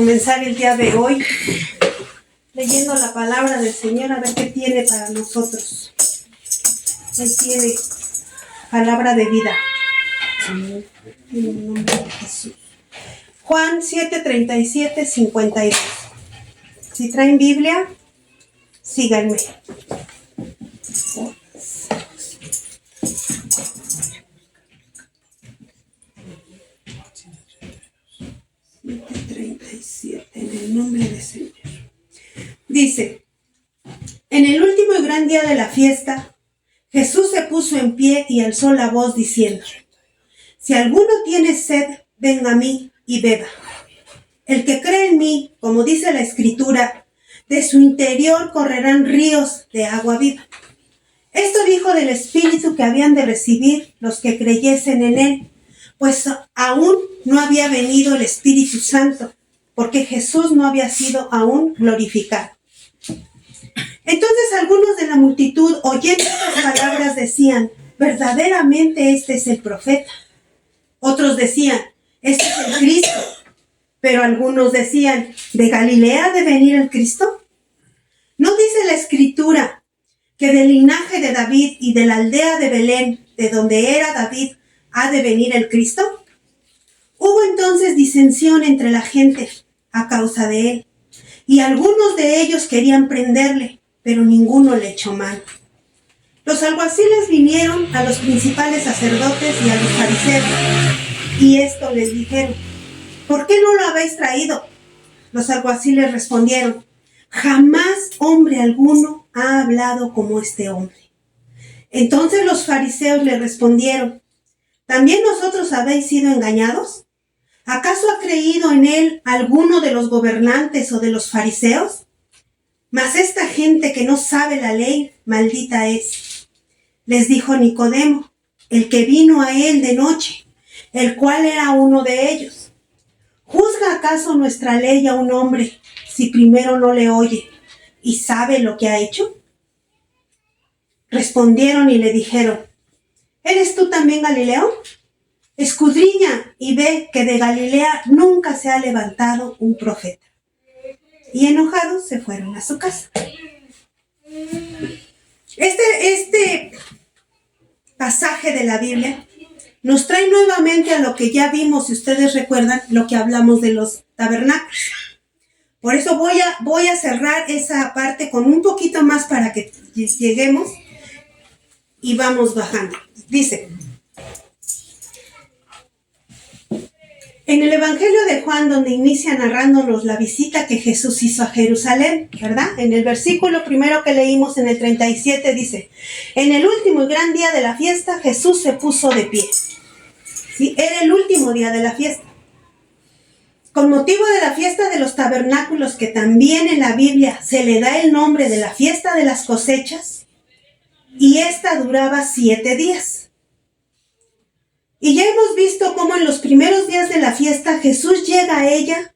comenzar el día de hoy leyendo la palabra del Señor, a ver qué tiene para nosotros. Él tiene palabra de vida. En el nombre de Jesús. Juan 7:37, 52. Si traen Biblia, síganme. 7:37, en el nombre del Señor. Dice: en el último y gran día de la fiesta, Jesús se puso en pie y alzó la voz diciendo: si alguno tiene sed, venga a mí y beba. El que cree en mí, como dice la Escritura, de su interior correrán ríos de agua viva. Esto dijo del Espíritu que habían de recibir los que creyesen en él, pues aún no había venido el Espíritu Santo, porque Jesús no había sido aún glorificado. Entonces algunos de la multitud, oyendo estas palabras, decían: verdaderamente este es el profeta. Otros decían: este es el Cristo. Pero algunos decían: ¿de Galilea ha de venir el Cristo? ¿No dice la Escritura que del linaje de David y de la aldea de Belén, de donde era David, ha de venir el Cristo? Hubo entonces disensión entre la gente a causa de él, y algunos de ellos querían prenderle, pero ninguno le echó mano. Los alguaciles vinieron a los principales sacerdotes y a los fariseos, y esto les dijeron: ¿por qué no lo habéis traído? Los alguaciles respondieron: jamás hombre alguno ha hablado como este hombre. Entonces los fariseos le respondieron: ¿también vosotros habéis sido engañados? ¿Acaso ha creído en él alguno de los gobernantes o de los fariseos? Mas esta gente que no sabe la ley, maldita es. Les dijo Nicodemo, el que vino a él de noche, el cual era uno de ellos: ¿juzga acaso nuestra ley a un hombre si primero no le oye y sabe lo que ha hecho? Respondieron y le dijeron: ¿eres tú también Galileo? Escudriña y ve que de Galilea nunca se ha levantado un profeta. Y enojados se fueron a su casa. Este pasaje de la Biblia nos trae nuevamente a lo que ya vimos, si ustedes recuerdan, lo que hablamos de los tabernáculos. Por eso voy a cerrar esa parte con un poquito más para que lleguemos y vamos bajando. Dice: en el Evangelio de Juan, donde inicia narrándonos la visita que Jesús hizo a Jerusalén, ¿verdad? En el versículo primero que leímos, en el 37, dice: en el último y gran día de la fiesta, Jesús se puso de pie. ¿Sí? Era el último día de la fiesta. Con motivo de la fiesta de los tabernáculos, que también en la Biblia se le da el nombre de la fiesta de las cosechas, y esta duraba 7 días. Y ya hemos visto cómo en los primeros días de la fiesta Jesús llega a ella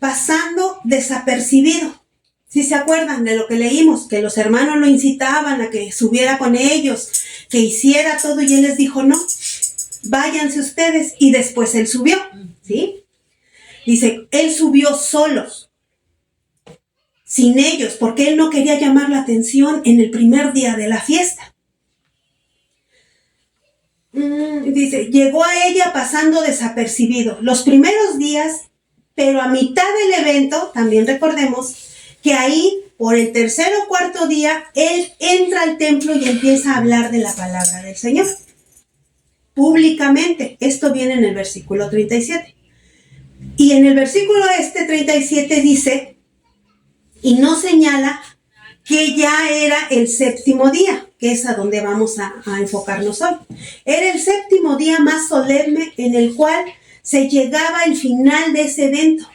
pasando desapercibido. ¿Sí se acuerdan de lo que leímos? Que los hermanos lo incitaban a que subiera con ellos, que hiciera todo, y él les dijo: no, váyanse ustedes. Y después él subió, ¿sí? Dice, él subió solos, sin ellos, porque él no quería llamar la atención en el primer día de la fiesta. Dice, llegó a ella pasando desapercibido los primeros días, pero a mitad del evento, también recordemos que ahí, por el tercer o cuarto día, él entra al templo y empieza a hablar de la palabra del Señor. Públicamente. Esto viene en el versículo 37. Y en el versículo 37 dice, y no señala que ya era el séptimo día, que es a donde vamos a enfocarnos hoy. Era el séptimo día más solemne, en el cual se llegaba al final de ese evento.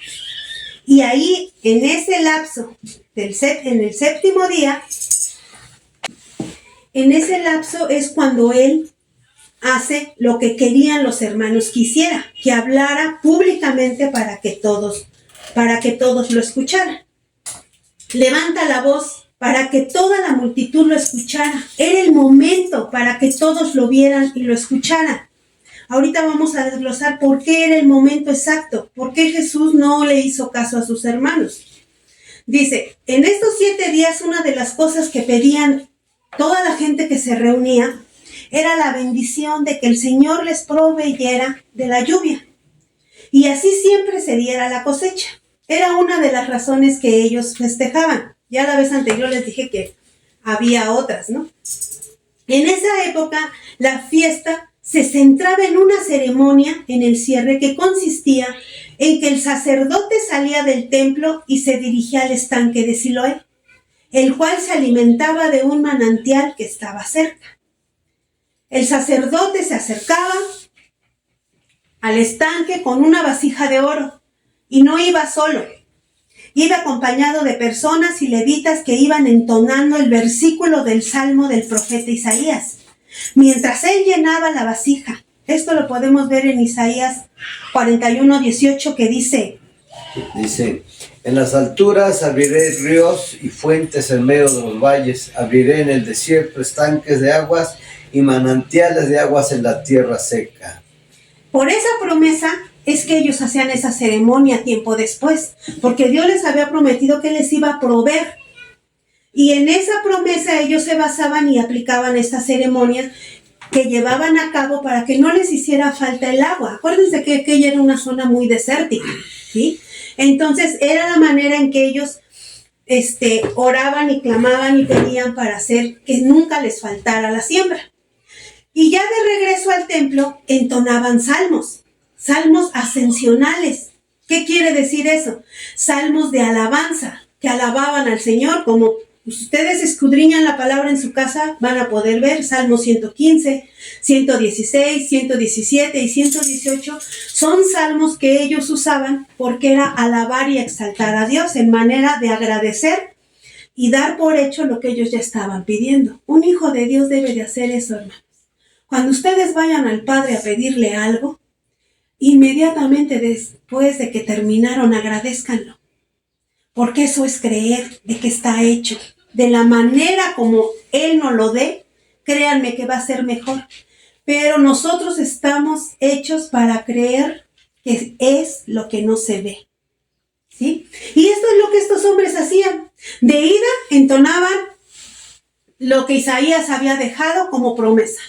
Y ahí, en ese lapso, en el séptimo día, en ese lapso es cuando él hace lo que querían los hermanos que hiciera, que hablara públicamente para que todos lo escucharan. Levanta la voz para que toda la multitud lo escuchara. Era el momento para que todos lo vieran y lo escucharan. Ahorita vamos a desglosar por qué era el momento exacto, por qué Jesús no le hizo caso a sus hermanos. Dice, en estos 7 días una de las cosas que pedían toda la gente que se reunía era la bendición de que el Señor les proveyera de la lluvia y así siempre se diera la cosecha. Era una de las razones que ellos festejaban. Ya la vez anterior les dije que había otras, ¿no? En esa época, la fiesta se centraba en una ceremonia en el cierre que consistía en que el sacerdote salía del templo y se dirigía al estanque de Siloé, el cual se alimentaba de un manantial que estaba cerca. El sacerdote se acercaba al estanque con una vasija de oro y no iba solo. Iba acompañado de personas y levitas que iban entonando el versículo del Salmo del profeta Isaías, mientras él llenaba la vasija. Esto lo podemos ver en Isaías 41:18 que dice, en las alturas abriré ríos y fuentes en medio de los valles, abriré en el desierto estanques de aguas y manantiales de aguas en la tierra seca. Por esa promesa es que ellos hacían esa ceremonia tiempo después, porque Dios les había prometido que les iba a proveer. Y en esa promesa ellos se basaban y aplicaban esta ceremonia que llevaban a cabo para que no les hiciera falta el agua. Acuérdense que aquella era una zona muy desértica, ¿sí? Entonces era la manera en que ellos oraban y clamaban y pedían para hacer que nunca les faltara la siembra. Y ya de regreso al templo entonaban salmos ascensionales. ¿Qué quiere decir eso? Salmos de alabanza, que alababan al Señor. Como ustedes escudriñan la palabra en su casa, van a poder ver Salmos 115, 116, 117 y 118. Son salmos que ellos usaban porque era alabar y exaltar a Dios en manera de agradecer y dar por hecho lo que ellos ya estaban pidiendo. Un hijo de Dios debe de hacer eso, hermanos. Cuando ustedes vayan al Padre a pedirle algo, inmediatamente después de que terminaron, agradézcanlo. Porque eso es creer de que está hecho. De la manera como Él nos lo dé, créanme que va a ser mejor. Pero nosotros estamos hechos para creer que es lo que no se ve. ¿Sí? Y esto es lo que estos hombres hacían. De ida entonaban lo que Isaías había dejado como promesa.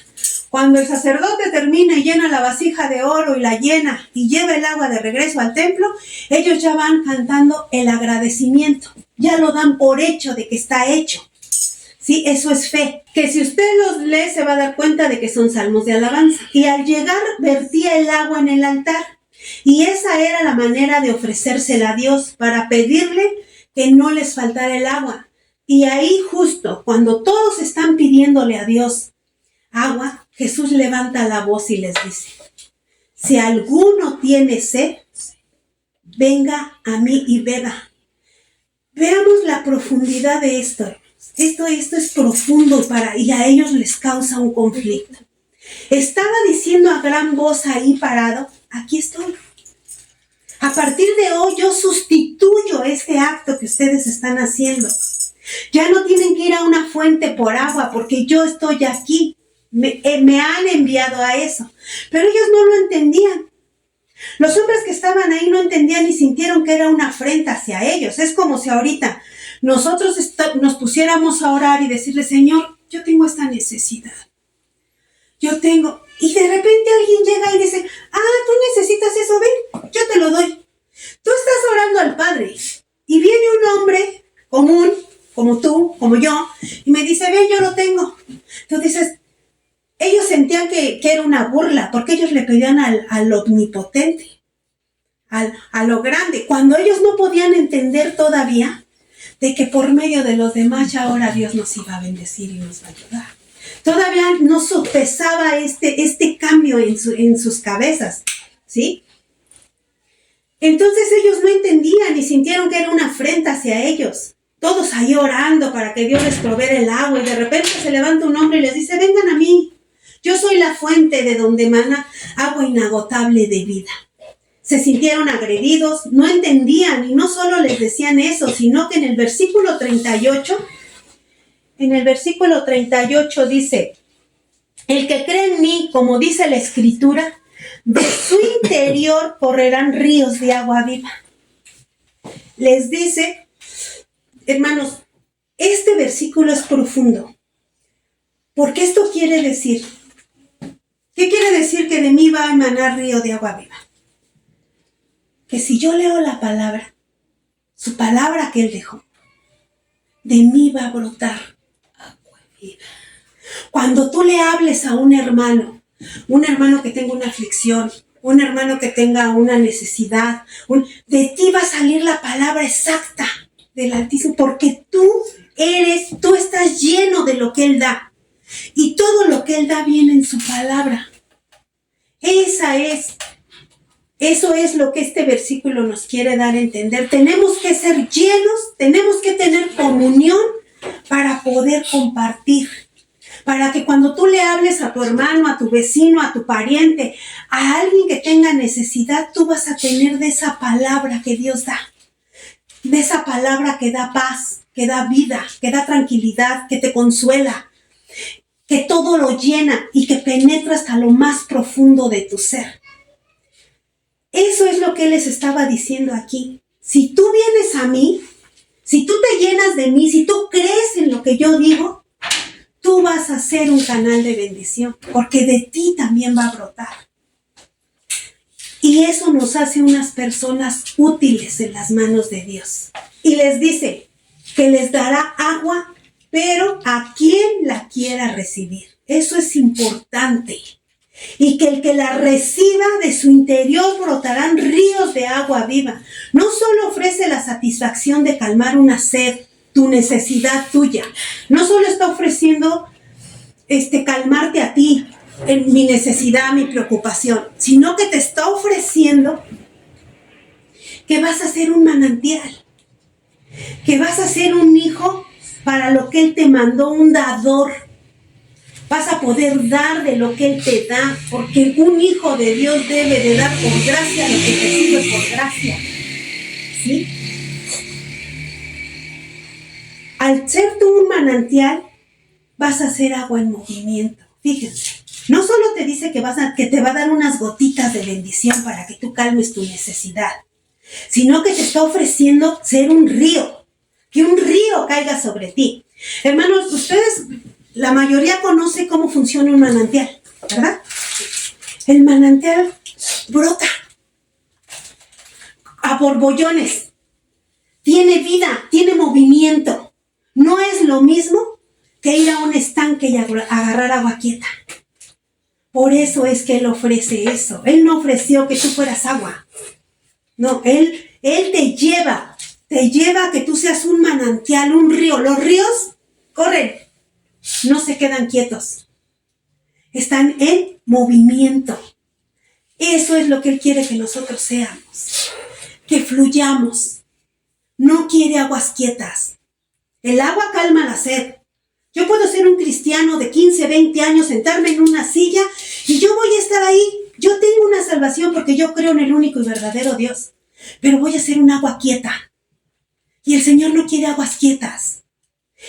Cuando el sacerdote termina y llena la vasija de oro y la llena y lleva el agua de regreso al templo, ellos ya van cantando el agradecimiento. Ya lo dan por hecho de que está hecho. Sí, eso es fe. Que si usted los lee se va a dar cuenta de que son salmos de alabanza. Y al llegar vertía el agua en el altar. Y esa era la manera de ofrecérsela a Dios para pedirle que no les faltara el agua. Y ahí justo cuando todos están pidiéndole a Dios agua, Jesús levanta la voz y les dice, si alguno tiene sed, venga a mí y beba. Veamos la profundidad de esto. Esto es profundo y a ellos les causa un conflicto. Estaba diciendo a gran voz ahí parado, aquí estoy. A partir de hoy yo sustituyo este acto que ustedes están haciendo. Ya no tienen que ir a una fuente por agua porque yo estoy aquí. Me han enviado a eso. Pero ellos no lo entendían. Los hombres que estaban ahí no entendían ni sintieron que era una afrenta hacia ellos. Es como si ahorita nosotros nos pusiéramos a orar y decirle, Señor, yo tengo esta necesidad. Y de repente alguien llega y dice, tú necesitas eso, ven, yo te lo doy. Tú estás orando al Padre y viene un hombre común, como tú, como yo, y me dice, ven, yo lo tengo. Tú dices, ellos sentían que era una burla, porque ellos le pedían al omnipotente, a lo grande, cuando ellos no podían entender todavía de que por medio de los demás ya ahora Dios nos iba a bendecir y nos va a ayudar. Todavía no sopesaba este cambio en sus cabezas, ¿sí? Entonces ellos no entendían y sintieron que era una afrenta hacia ellos. Todos ahí orando para que Dios les proveyera el agua y de repente se levanta un hombre y les dice, vengan a mí. Yo soy la fuente de donde mana agua inagotable de vida. Se sintieron agredidos, no entendían y no solo les decían eso, sino que en el versículo 38 dice, el que cree en mí, como dice la Escritura, De su interior correrán ríos de agua viva. Les dice, hermanos, este versículo es profundo. Porque esto quiere decir, ¿qué quiere decir que de mí va a emanar río de agua viva? Que si yo leo la palabra, su palabra que Él dejó, de mí va a brotar agua viva. Cuando tú le hables a un hermano que tenga una aflicción, un hermano que tenga una necesidad, de ti va a salir la palabra exacta del Altísimo, porque tú estás lleno de lo que Él da. Y todo lo que Él da viene en su palabra. Eso es lo que este versículo nos quiere dar a entender. Tenemos que ser llenos, tenemos que tener comunión para poder compartir. Para que cuando tú le hables a tu hermano, a tu vecino, a tu pariente, a alguien que tenga necesidad, tú vas a tener de esa palabra que Dios da. De esa palabra que da paz, que da vida, que da tranquilidad, que te consuela, que todo lo llena y que penetra hasta lo más profundo de tu ser. Eso es lo que Él les estaba diciendo aquí. Si tú vienes a mí, si tú te llenas de mí, si tú crees en lo que yo digo, tú vas a ser un canal de bendición, porque de ti también va a brotar. Y eso nos hace unas personas útiles en las manos de Dios. Y les dice que les dará agua, pero a quien la quiera recibir. Eso es importante. Y que el que la reciba, de su interior brotarán ríos de agua viva. No solo ofrece la satisfacción de calmar una sed, tu necesidad tuya. No solo está ofreciendo calmarte a ti, en mi necesidad, mi preocupación, sino que te está ofreciendo que vas a ser un manantial, que vas a ser un hijo para lo que Él te mandó, un dador. Vas a poder dar de lo que Él te da, porque un hijo de Dios debe de dar por gracia lo que recibe por gracia. ¿Sí? Al ser tú un manantial, vas a hacer agua en movimiento. Fíjense, no solo te dice que te va a dar unas gotitas de bendición para que tú calmes tu necesidad, sino que te está ofreciendo ser un río, que un río caiga sobre ti. Hermanos, ustedes, la mayoría conoce cómo funciona un manantial, ¿verdad? El manantial brota a borbollones, tiene vida, tiene movimiento. No es lo mismo que ir a un estanque y agarrar agua quieta. Por eso es que Él ofrece eso. Él no ofreció que tú fueras agua. No, Él te lleva a que tú seas un manantial, un río. Los ríos corren, no se quedan quietos. Están en movimiento. Eso es lo que Él quiere que nosotros seamos. Que fluyamos. No quiere aguas quietas. El agua calma la sed. Yo puedo ser un cristiano de 15, 20 años, sentarme en una silla y yo voy a estar ahí. Yo tengo una salvación porque yo creo en el único y verdadero Dios. Pero voy a ser un agua quieta. Y el Señor no quiere aguas quietas.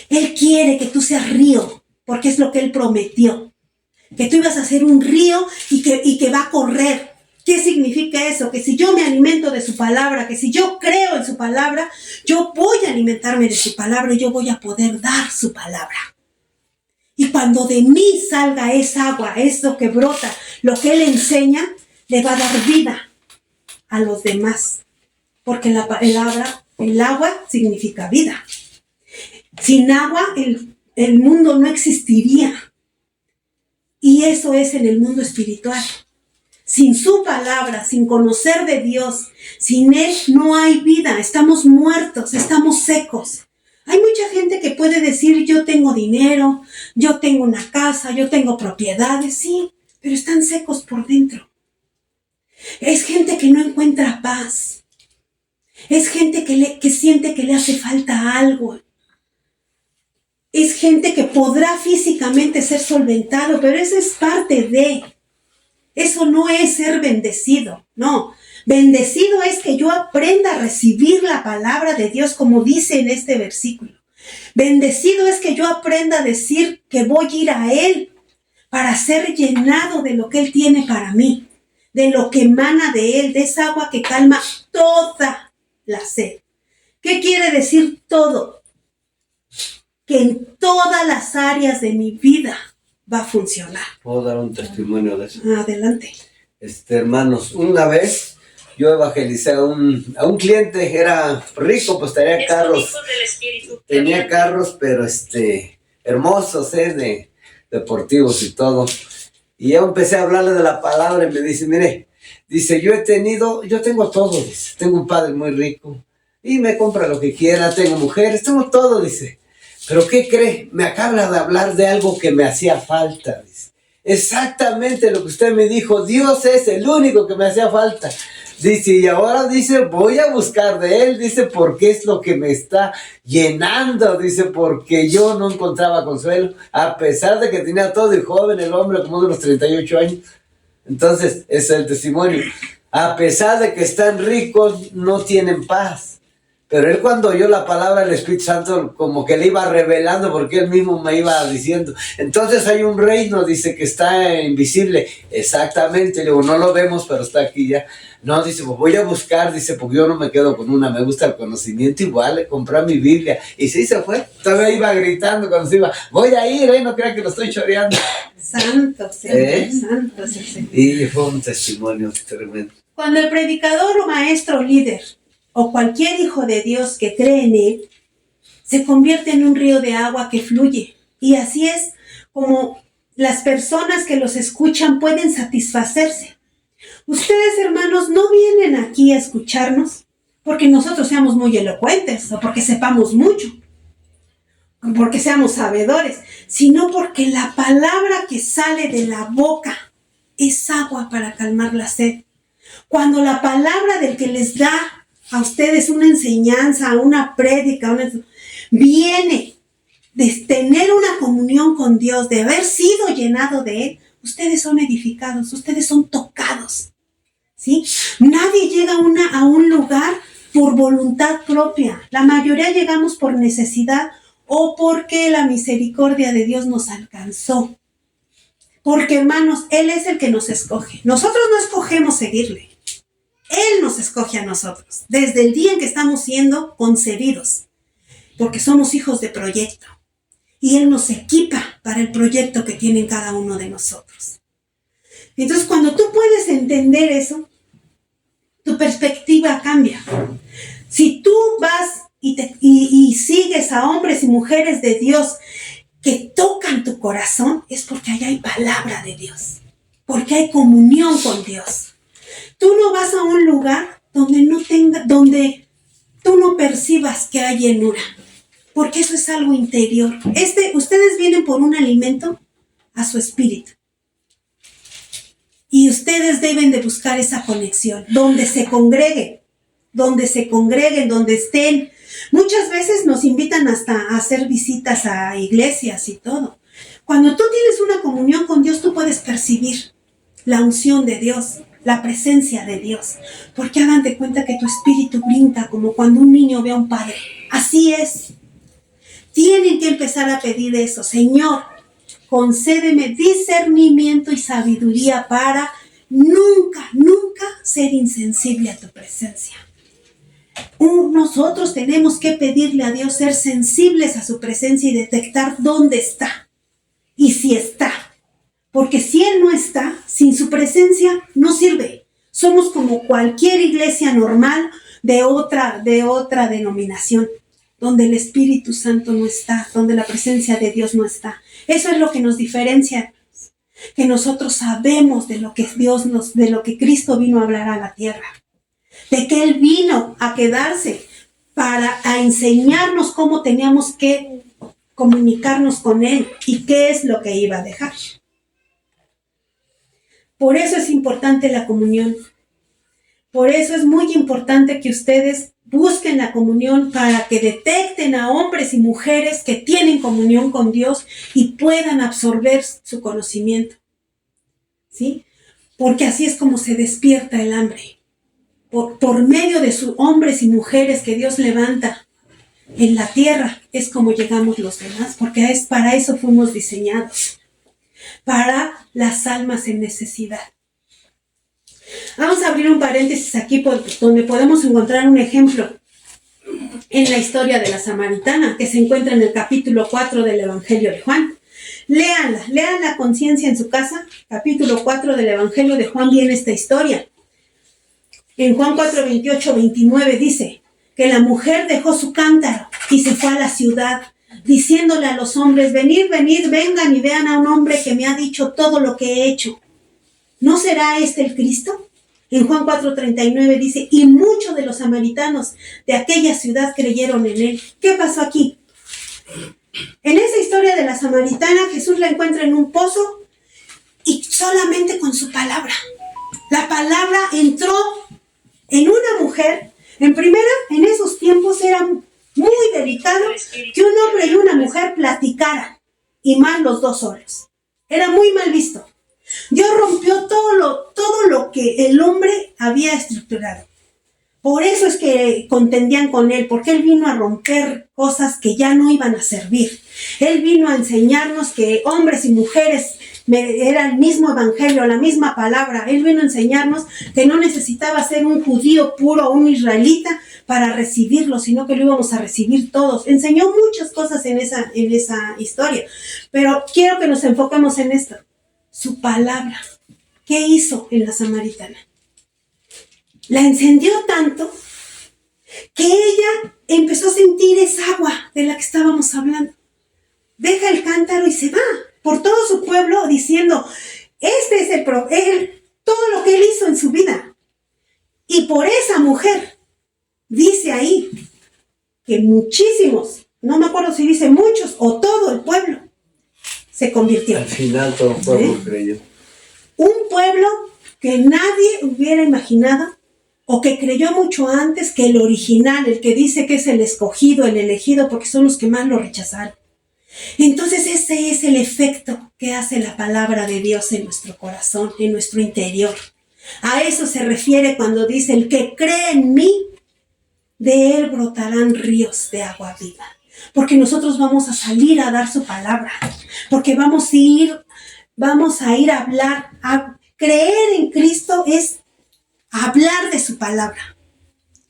Él quiere que tú seas río, porque es lo que Él prometió. Que tú ibas a ser un río y que va a correr. ¿Qué significa eso? Que si yo me alimento de su palabra, que si yo creo en su palabra, yo voy a alimentarme de su palabra y yo voy a poder dar su palabra. Y cuando de mí salga esa agua, eso que brota, lo que Él enseña, le va a dar vida a los demás. Porque el agua significa vida. Sin agua, el mundo no existiría. Y eso es en el mundo espiritual. Sin su palabra, sin conocer de Dios, sin Él no hay vida. Estamos muertos, estamos secos. Hay mucha gente que puede decir, yo tengo dinero, yo tengo una casa, yo tengo propiedades, sí, pero están secos por dentro. Es gente que no encuentra paz. Es gente que siente que le hace falta algo. Es gente que podrá físicamente ser solventado, pero eso es parte de... Eso no es ser bendecido, no. Bendecido es que yo aprenda a recibir la palabra de Dios como dice en este versículo. Bendecido es que yo aprenda a decir que voy a ir a Él para ser llenado de lo que Él tiene para mí. de lo que emana de Él, de esa agua que calma toda la sed. ¿Qué quiere decir todo? Que en todas las áreas de mi vida va a funcionar. ¿Puedo dar un testimonio de eso? Adelante. Hermanos, una vez yo evangelicé a un cliente, era rico, pues tenía carros. Tenía carros, pero hermosos, deportivos y todo. Y yo empecé a hablarle de la palabra y me dice, mire, dice, yo tengo todo, dice, tengo un padre muy rico y me compra lo que quiera, tengo mujeres, tengo todo, dice. Pero ¿qué cree? Me acaba de hablar de algo que me hacía falta, dice. Exactamente lo que usted me dijo, Dios es el único que me hacía falta. Dice, y ahora dice, voy a buscar de Él, dice, porque es lo que me está llenando, dice, porque yo no encontraba consuelo, a pesar de que tenía todo y joven el hombre, como de los 38 años. Entonces, ese es el testimonio. A pesar de que están ricos, no tienen paz. Pero él, cuando oyó la palabra del Espíritu Santo, como que le iba revelando, porque él mismo me iba diciendo. Entonces hay un reino, dice, que está invisible. Exactamente, le digo, no lo vemos, pero está aquí ya. No, dice, pues voy a buscar, dice, porque yo no me quedo con una, me gusta el conocimiento igual, le compré mi Biblia. Y sí se fue, todavía iba gritando cuando se iba, voy a ir, no crean que lo estoy choreando. Santo Señor, santo Señor. Y fue un testimonio tremendo. Cuando el predicador o maestro líder o cualquier hijo de Dios que cree en Él se convierte en un río de agua que fluye. Y así es como las personas que los escuchan pueden satisfacerse. Ustedes, hermanos, no vienen aquí a escucharnos porque nosotros seamos muy elocuentes o porque sepamos mucho, o porque seamos sabedores, sino porque la palabra que sale de la boca es agua para calmar la sed. Cuando la palabra del que les da a ustedes una enseñanza, una prédica, viene de tener una comunión con Dios, de haber sido llenado de Él, ustedes son edificados, ustedes son tocados, ¿sí? Nadie llega a un lugar por voluntad propia. La mayoría llegamos por necesidad o porque la misericordia de Dios nos alcanzó. Porque, hermanos, Él es el que nos escoge. Nosotros no escogemos seguirle. Él nos escoge a nosotros, desde el día en que estamos siendo concebidos, porque somos hijos de proyecto. Y Él nos equipa para el proyecto que tiene cada uno de nosotros. Entonces, cuando tú puedes entender eso, tu perspectiva cambia. Si tú vas y sigues a hombres y mujeres de Dios que tocan tu corazón, es porque allá hay palabra de Dios, porque hay comunión con Dios. Tú no vas a un lugar donde tú no percibas que hay llenura, porque eso es algo interior. Ustedes vienen por un alimento a su espíritu. Y ustedes deben de buscar esa conexión, donde se congreguen, donde estén. Muchas veces nos invitan hasta a hacer visitas a iglesias y todo. Cuando tú tienes una comunión con Dios, tú puedes percibir la unción de Dios, la presencia de Dios. Porque hagan de cuenta que tu espíritu brinca como cuando un niño ve a un padre. Así es. Tienen que empezar a pedir eso. Señor, concédeme discernimiento y sabiduría para nunca ser insensible a tu presencia. Nosotros tenemos que pedirle a Dios ser sensibles a su presencia y detectar dónde está y si está. Porque si Él no está, sin su presencia no sirve. Somos como cualquier iglesia normal de otra denominación, donde el Espíritu Santo no está, donde la presencia de Dios no está. Eso es lo que nos diferencia, que nosotros sabemos de lo que Cristo vino a hablar a la tierra, de que Él vino a quedarse a enseñarnos cómo teníamos que comunicarnos con Él y qué es lo que iba a dejar. Por eso es importante la comunión. Por eso es muy importante que ustedes busquen la comunión para que detecten a hombres y mujeres que tienen comunión con Dios y puedan absorber su conocimiento. ¿Sí? Porque así es como se despierta el hambre. Por medio de sus hombres y mujeres que Dios levanta en la tierra es como llegamos los demás, porque para eso fuimos diseñados, para las almas en necesidad. Vamos a abrir un paréntesis aquí donde podemos encontrar un ejemplo en la historia de la samaritana que se encuentra en el capítulo 4 del Evangelio de Juan. Léanla, lean la conciencia en su casa. Capítulo 4 del Evangelio de Juan viene esta historia. En Juan 4, 28, 29 dice que la mujer dejó su cántaro y se fue a la ciudad, diciéndole a los hombres, venid, vengan y vean a un hombre que me ha dicho todo lo que he hecho. ¿No será este el Cristo? En Juan 4:39 dice, y muchos de los samaritanos de aquella ciudad creyeron en él. ¿Qué pasó aquí? En esa historia de la samaritana, Jesús la encuentra en un pozo y solamente con su palabra. La palabra entró en una mujer. En primera, en esos tiempos era muy delicado que un hombre y una mujer platicaran, y más los dos solos. Era muy mal visto. Dios rompió todo lo que el hombre había estructurado. Por eso es que contendían con él, porque él vino a romper cosas que ya no iban a servir. Él vino a enseñarnos que hombres y mujeres era el mismo evangelio, la misma palabra. Él vino a enseñarnos que no necesitaba ser un judío puro o un israelita para recibirlo, sino que lo íbamos a recibir todos. Enseñó muchas cosas en esa historia, pero quiero que nos enfoquemos en esto. Su palabra. ¿Qué hizo en la samaritana? La encendió tanto que ella empezó a sentir esa agua de la que estábamos hablando. Deja el cántaro y se va por todo su pueblo diciendo, este es todo lo que él hizo en su vida. Y por esa mujer, dice ahí, que muchísimos, no me acuerdo si dice muchos o todo el pueblo, se convirtió. Al final todo el pueblo creyó. Un pueblo que nadie hubiera imaginado o que creyó mucho antes que el original, el que dice que es el escogido, el elegido, porque son los que más lo rechazaron. Entonces ese es el efecto que hace la palabra de Dios en nuestro corazón, en nuestro interior. A eso se refiere cuando dice, el que cree en mí, de él brotarán ríos de agua viva. Porque nosotros vamos a salir a dar su palabra, porque vamos a ir a hablar, a creer en Cristo es hablar de su palabra,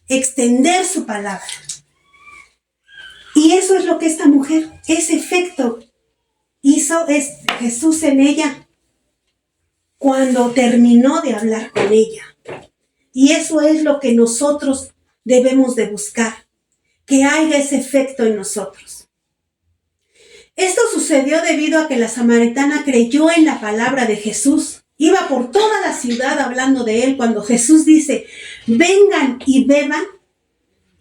extender su palabra. Y eso es lo que esta mujer, ese efecto hizo Jesús en ella cuando terminó de hablar con ella. Y eso es lo que nosotros debemos de buscar, que haya ese efecto en nosotros. Esto sucedió debido a que la samaritana creyó en la palabra de Jesús. Iba por toda la ciudad hablando de él cuando Jesús dice, vengan y beban.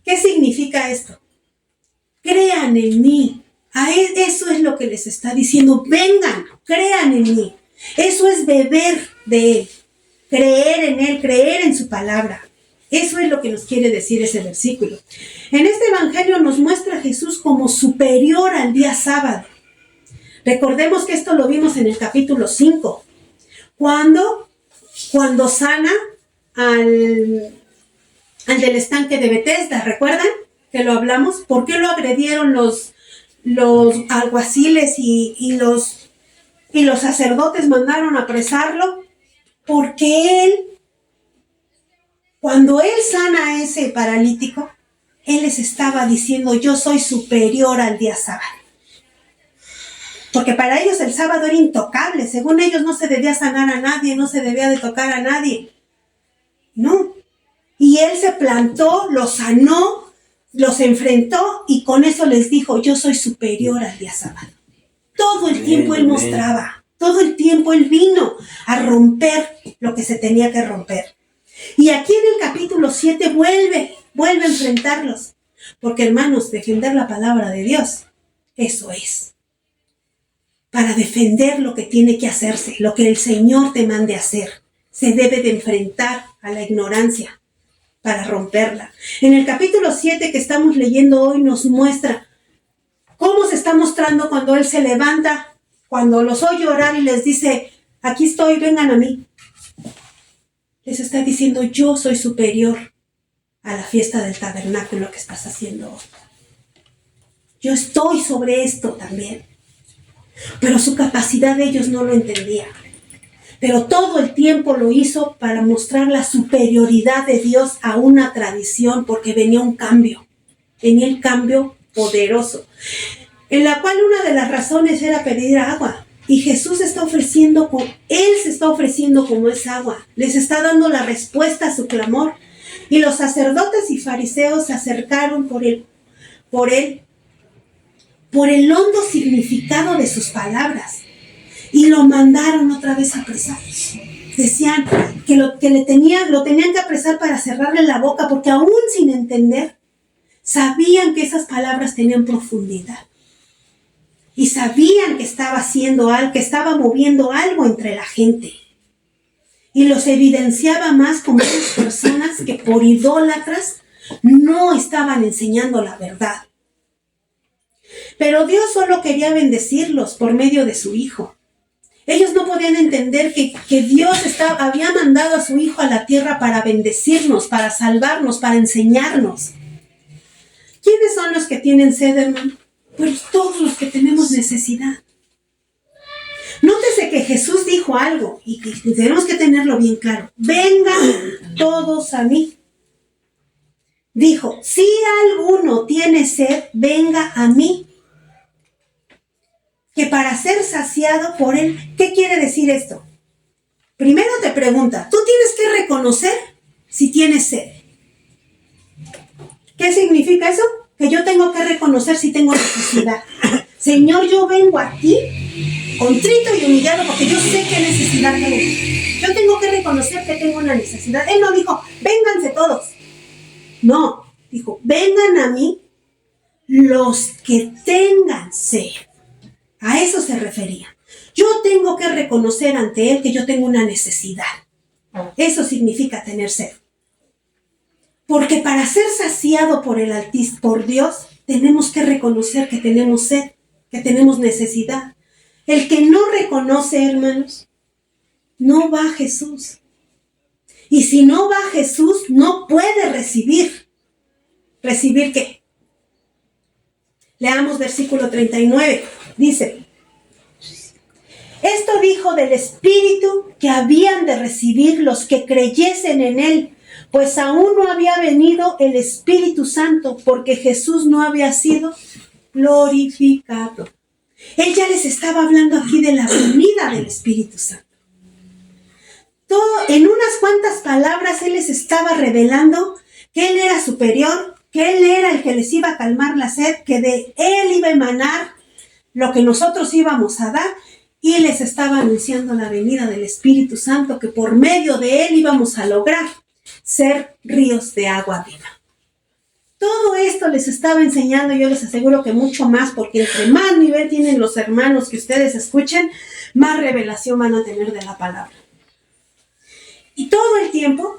¿Qué significa esto? Crean en mí. Eso es lo que les está diciendo. Vengan, crean en mí. Eso es beber de él. Creer en él, creer en su palabra. Eso es lo que nos quiere decir ese versículo. En este evangelio nos muestra a Jesús como superior al día sábado. Recordemos que esto lo vimos en el capítulo 5. Cuando sana al del estanque de Betesda, ¿recuerdan? Que lo hablamos. ¿Por qué lo agredieron los alguaciles y los sacerdotes mandaron a apresarlo? Porque cuando él sana a ese paralítico, él les estaba diciendo, yo soy superior al día sábado. Porque para ellos el sábado era intocable. Según ellos no se debía sanar a nadie, no se debía de tocar a nadie. No. Y él se plantó, los sanó, los enfrentó y con eso les dijo, yo soy superior al día sábado. Todo el tiempo él mostraba, todo el tiempo él vino a romper lo que se tenía que romper. Y aquí en el capítulo 7 vuelve a enfrentarlos. Porque hermanos, defender la palabra de Dios, eso es. Para defender lo que tiene que hacerse, lo que el Señor te mande hacer. Se debe de enfrentar a la ignorancia para romperla. En el capítulo 7 que estamos leyendo hoy nos muestra cómo se está mostrando cuando Él se levanta, cuando los oye orar y les dice, aquí estoy, vengan a mí. Les está diciendo, yo soy superior a la fiesta del tabernáculo que estás haciendo hoy. Yo estoy sobre esto también. Pero su capacidad ellos no lo entendían. Pero todo el tiempo lo hizo para mostrar la superioridad de Dios a una tradición, porque venía un cambio. Venía el cambio poderoso, en la cual una de las razones era pedir agua. Y Jesús está ofreciendo, Él se está ofreciendo como es agua. Les está dando la respuesta a su clamor. Y los sacerdotes y fariseos se acercaron por el hondo significado de sus palabras. Y lo mandaron otra vez a apresar. Decían que lo tenían que apresar para cerrarle la boca, porque aún sin entender, sabían que esas palabras tenían profundidad. Y sabían que estaba haciendo algo, que estaba moviendo algo entre la gente. Y los evidenciaba más como esas personas que por idólatras no estaban enseñando la verdad. Pero Dios solo quería bendecirlos por medio de su Hijo. Ellos no podían entender que Dios había mandado a su Hijo a la tierra para bendecirnos, para salvarnos, para enseñarnos. ¿Quiénes son los que tienen sed, hermano? Pues todos los que tenemos necesidad. Nótese que Jesús dijo algo y que tenemos que tenerlo bien claro. Vengan todos a mí. Dijo, si alguno tiene sed, venga a mí. Que para ser saciado por él, ¿qué quiere decir esto? Primero te pregunta, tú tienes que reconocer si tienes sed. ¿Qué significa eso? Que yo tengo que reconocer si tengo necesidad. Señor, yo vengo a ti contrito y humillado porque yo sé qué necesidad tengo. Yo tengo que reconocer que tengo una necesidad. Él no dijo, vénganse todos. No, dijo, vengan a mí los que tengan sed. A eso se refería. Yo tengo que reconocer ante Él que yo tengo una necesidad. Eso significa tener sed. Porque para ser saciado por el Altísimo, por Dios, tenemos que reconocer que tenemos sed, que tenemos necesidad. El que no reconoce, hermanos, no va a Jesús. Y si no va a Jesús, no puede recibir. ¿Recibir qué? Leamos versículo 39. Dice, esto dijo del Espíritu que habían de recibir los que creyesen en Él, pues aún no había venido el Espíritu Santo, porque Jesús no había sido glorificado. Él ya les estaba hablando aquí de la venida del Espíritu Santo. Todo, en unas cuantas palabras, Él les estaba revelando que Él era superior, que Él era el que les iba a calmar la sed, que de Él iba a emanar lo que nosotros íbamos a dar, y les estaba anunciando la venida del Espíritu Santo, que por medio de Él íbamos a lograr ser ríos de agua viva. Todo esto les estaba enseñando, yo les aseguro que mucho más, porque entre más nivel tienen los hermanos que ustedes escuchen, más revelación van a tener de la palabra. Y todo el tiempo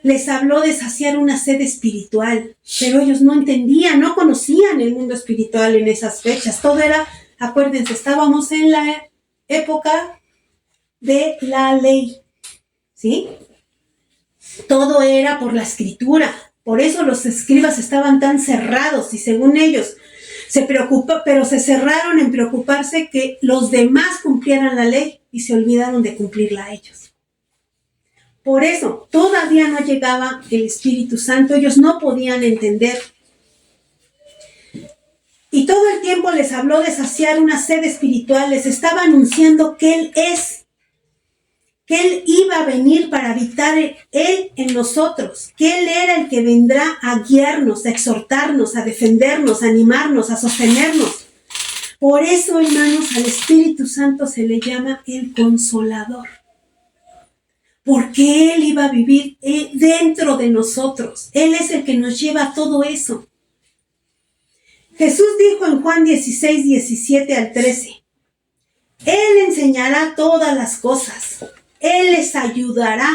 les habló de saciar una sed espiritual, pero ellos no entendían, no conocían el mundo espiritual en esas fechas. Todo era, acuérdense, estábamos en la época de la ley, ¿sí? Todo era por la escritura. Por eso los escribas estaban tan cerrados y según ellos pero se cerraron en preocuparse que los demás cumplieran la ley y se olvidaron de cumplirla a ellos. Por eso todavía no llegaba el Espíritu Santo, ellos no podían entender. Y todo el tiempo les habló de saciar una sed espiritual, les estaba anunciando que Él es, que Él iba a venir para habitar Él en nosotros, que Él era el que vendrá a guiarnos, a exhortarnos, a defendernos, a animarnos, a sostenernos. Por eso, hermanos, al Espíritu Santo se le llama el Consolador. Porque Él iba a vivir dentro de nosotros. Él es el que nos lleva a todo eso. Jesús dijo en Juan 16, 17 al 13, Él enseñará todas las cosas. Él les ayudará,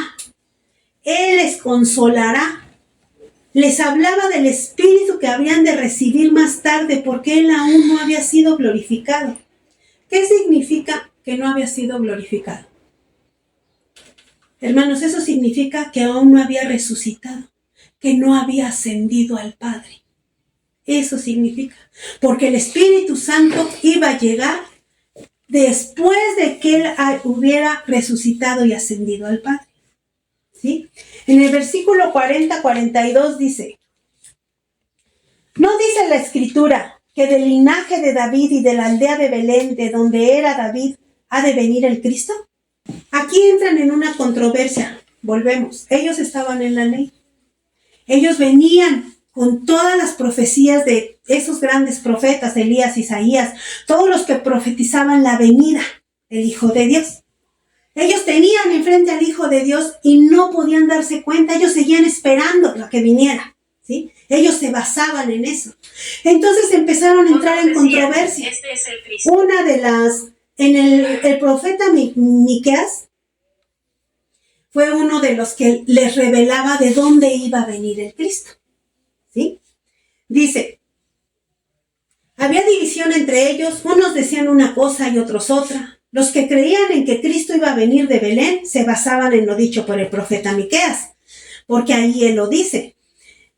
Él les consolará. Les hablaba del Espíritu que habrían de recibir más tarde porque Él aún no había sido glorificado. ¿Qué significa que no había sido glorificado? Hermanos, eso significa que aún no había resucitado, que no había ascendido al Padre. Eso significa, porque el Espíritu Santo iba a llegar después de que él hubiera resucitado y ascendido al Padre. ¿Sí? En el versículo 40-42 dice, ¿no dice la Escritura que del linaje de David y de la aldea de Belén, de donde era David, ha de venir el Cristo? Aquí entran en una controversia. Volvemos. Ellos estaban en la ley. Ellos venían con todas las profecías de esos grandes profetas, Elías, Isaías, todos los que profetizaban la venida del Hijo de Dios. Ellos tenían enfrente al Hijo de Dios y no podían darse cuenta. Ellos seguían esperando a que viniera, ¿sí? Ellos se basaban en eso. Entonces empezaron a entrar en controversia. Este es el Cristo. Una de las, en el profeta Miqueas, fue uno de los que les revelaba de dónde iba a venir el Cristo. ¿Sí? Dice, había división entre ellos, unos decían una cosa y otros otra. Los que creían en que Cristo iba a venir de Belén se basaban en lo dicho por el profeta Miqueas, porque ahí él lo dice.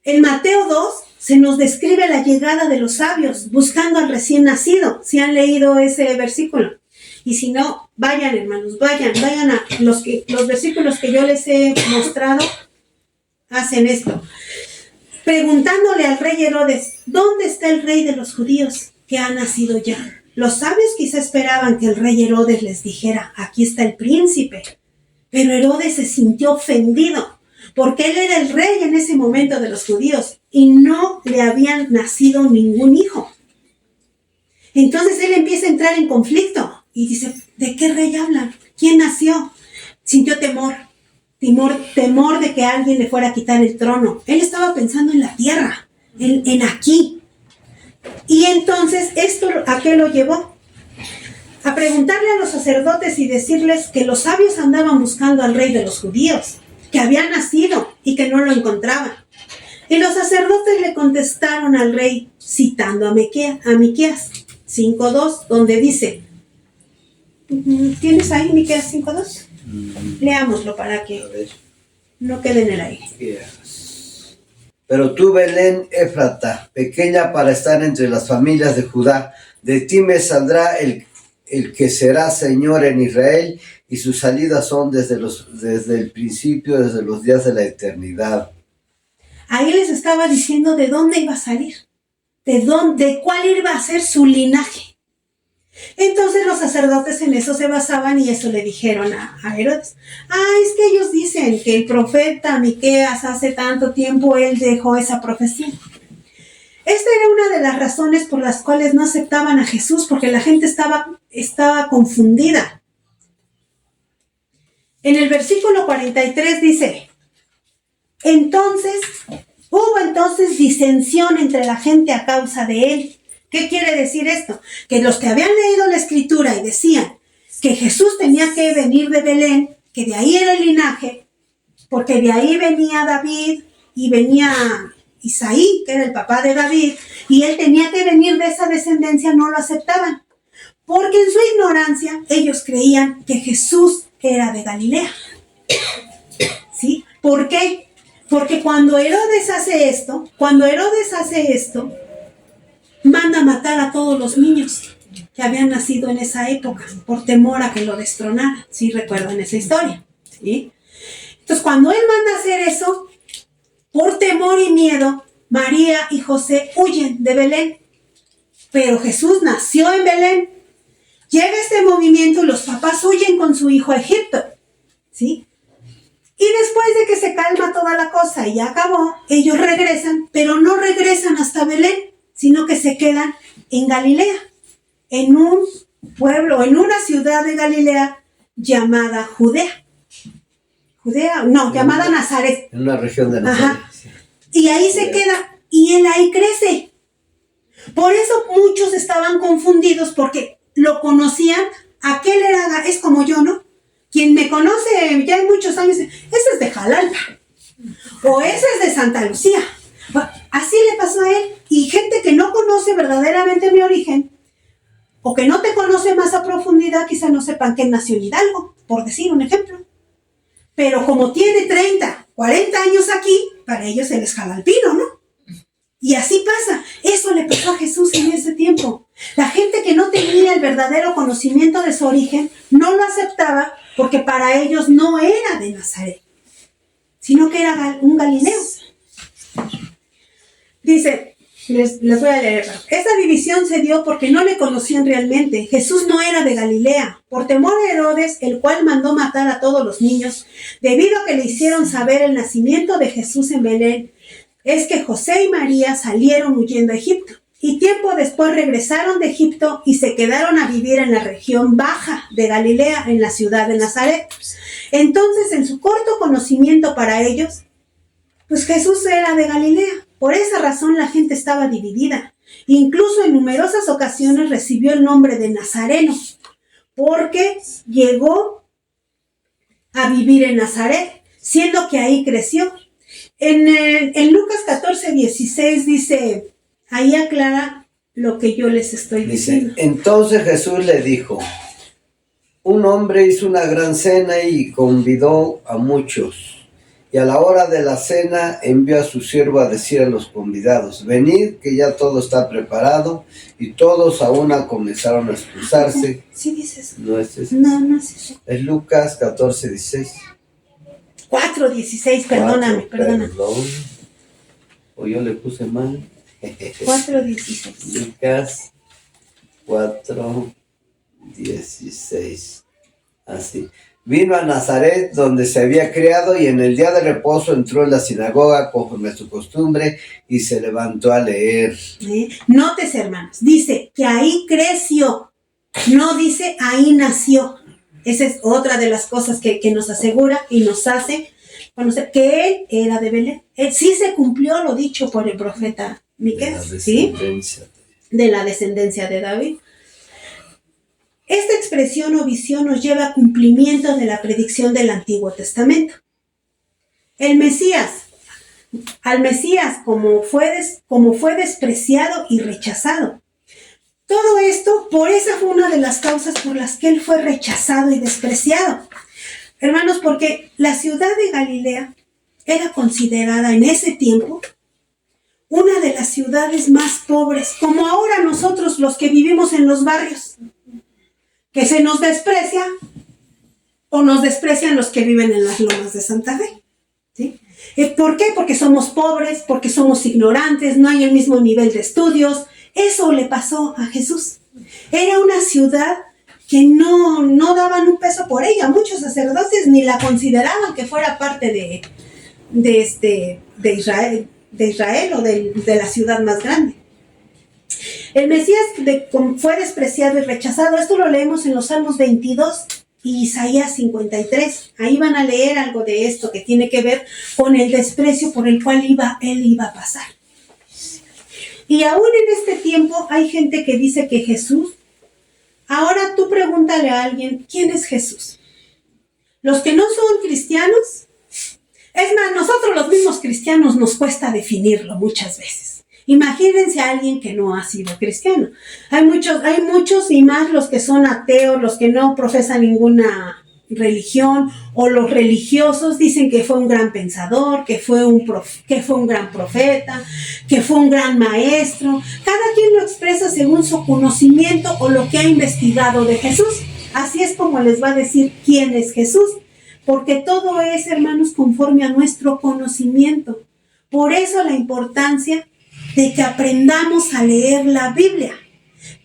En Mateo 2 se nos describe la llegada de los sabios buscando al recién nacido, si han leído ese versículo. Y si no, vayan hermanos, vayan a los versículos que yo les he mostrado, hacen esto. Preguntándole al rey Herodes, ¿dónde está el rey de los judíos que ha nacido ya? Los sabios quizá esperaban que el rey Herodes les dijera, aquí está el príncipe. Pero Herodes se sintió ofendido, porque él era el rey en ese momento de los judíos y no le habían nacido ningún hijo. Entonces él empieza a entrar en conflicto y dice, ¿de qué rey hablan? ¿Quién nació? Sintió temor de que alguien le fuera a quitar el trono. Él estaba pensando en la tierra, en aquí. Y entonces, ¿a qué lo llevó? A preguntarle a los sacerdotes y decirles que los sabios andaban buscando al rey de los judíos, que había nacido y que no lo encontraban. Y los sacerdotes le contestaron al rey citando a Miqueas 5:2, donde dice, ¿tienes ahí Miqueas 5:2? Leámoslo para que no quede en el aire. Yes. Pero tú, Belén Éfrata, pequeña para estar entre las familias de Judá, de ti me saldrá el que será Señor en Israel, y sus salidas son desde el principio, desde los días de la eternidad. Ahí les estaba diciendo de dónde iba a salir, de cuál iba a ser su linaje. Entonces los sacerdotes en eso se basaban y eso le dijeron a Herodes. Es que ellos dicen que el profeta Miqueas hace tanto tiempo él dejó esa profecía. Esta era una de las razones por las cuales no aceptaban a Jesús, porque la gente estaba confundida. En el versículo 43 dice, hubo entonces disensión entre la gente a causa de él. ¿Qué quiere decir esto? Que los que habían leído la Escritura y decían que Jesús tenía que venir de Belén, que de ahí era el linaje, porque de ahí venía David y venía Isaí, que era el papá de David, y él tenía que venir de esa descendencia, no lo aceptaban, porque en su ignorancia ellos creían que Jesús era de Galilea. ¿Sí? ¿Por qué? Porque cuando Herodes hace esto, manda a matar a todos los niños que habían nacido en esa época, por temor a que lo destronaran. ¿Sí recuerdan esa historia? ¿Sí? Entonces, cuando él manda a hacer eso, por temor y miedo, María y José huyen de Belén. Pero Jesús nació en Belén. Llega este movimiento y los papás huyen con su hijo a Egipto. ¿Sí? Y después de que se calma toda la cosa y ya acabó, ellos regresan, pero no regresan hasta Belén, sino que se quedan en Galilea, en un pueblo, en una ciudad de Galilea llamada llamada Nazaret. En una región de Nazaret. Ajá. Y ahí se queda, y él ahí crece. Por eso muchos estaban confundidos, porque lo conocían, es como yo, ¿no? Quien me conoce ya hay muchos años, ese es de Jalalpa, o ese es de Santa Lucía. Así le pasó a él, y gente que no conoce verdaderamente mi origen, o que no te conoce más a profundidad, quizá no sepan que él nació en Hidalgo, por decir un ejemplo. Pero como tiene 30, 40 años aquí, para ellos él es jalalpino, ¿no? Y así pasa. Eso le pasó a Jesús en ese tiempo. La gente que no tenía el verdadero conocimiento de su origen no lo aceptaba porque para ellos no era de Nazaret, sino que era un galileo. Dice, les voy a leer. Esa división se dio porque no le conocían realmente. Jesús no era de Galilea. Por temor a Herodes, el cual mandó matar a todos los niños, debido a que le hicieron saber el nacimiento de Jesús en Belén, es que José y María salieron huyendo a Egipto. Y tiempo después regresaron de Egipto y se quedaron a vivir en la región baja de Galilea, en la ciudad de Nazaret. Entonces, en su corto conocimiento para ellos, pues Jesús era de Galilea. Por esa razón la gente estaba dividida. Incluso en numerosas ocasiones recibió el nombre de Nazareno, porque llegó a vivir en Nazaret, siendo que ahí creció. En Lucas 14:16 dice, ahí aclara lo que yo les estoy diciendo. Entonces Jesús le dijo, un hombre hizo una gran cena y convidó a muchos. Y a la hora de la cena envió a su siervo a decir a los convidados, venid que ya todo está preparado, y todos a una comenzaron a excusarse. Sí dices. No es eso. No es eso. Es Lucas 14:16. 4:16, perdóname. Perdón. O yo le puse mal. 4:16. Lucas 4:16. Así. Vino a Nazaret, donde se había criado, y en el día de reposo entró en la sinagoga conforme a su costumbre y se levantó a leer. Nótese, hermanos, dice que ahí creció, no dice ahí nació. Esa es otra de las cosas que nos asegura y nos hace conocer que él era de Belén. Sí se cumplió lo dicho por el profeta Miqueas, ¿sí? De la descendencia de David. Esta expresión o visión nos lleva a cumplimiento de la predicción del Antiguo Testamento. Al Mesías, como fue despreciado y rechazado. Todo esto, por esa fue una de las causas por las que él fue rechazado y despreciado. Hermanos, porque la ciudad de Galilea era considerada en ese tiempo una de las ciudades más pobres, como ahora nosotros los que vivimos en los barrios, que se nos desprecia o nos desprecian los que viven en las lomas de Santa Fe. ¿Sí? ¿Por qué? Porque somos pobres, porque somos ignorantes, no hay el mismo nivel de estudios. Eso le pasó a Jesús. Era una ciudad que no daban un peso por ella. Muchos sacerdotes ni la consideraban que fuera parte de Israel o de la ciudad más grande. El Mesías fue despreciado y rechazado. Esto lo leemos en los Salmos 22 y Isaías 53. Ahí van a leer algo de esto que tiene que ver con el desprecio por el cual él iba a pasar. Y aún en este tiempo hay gente que dice que Jesús, ahora tú pregúntale a alguien, ¿quién es Jesús? Los que no son cristianos, es más, nosotros los mismos cristianos nos cuesta definirlo muchas veces. Imagínense a alguien que no ha sido cristiano. Hay muchos y más los que son ateos, los que no profesan ninguna religión, o los religiosos dicen que fue un gran pensador, que fue un gran profeta, que fue un gran maestro. Cada quien lo expresa según su conocimiento o lo que ha investigado de Jesús. Así es como les va a decir quién es Jesús, porque todo es, hermanos, conforme a nuestro conocimiento. Por eso la importancia de que aprendamos a leer la Biblia,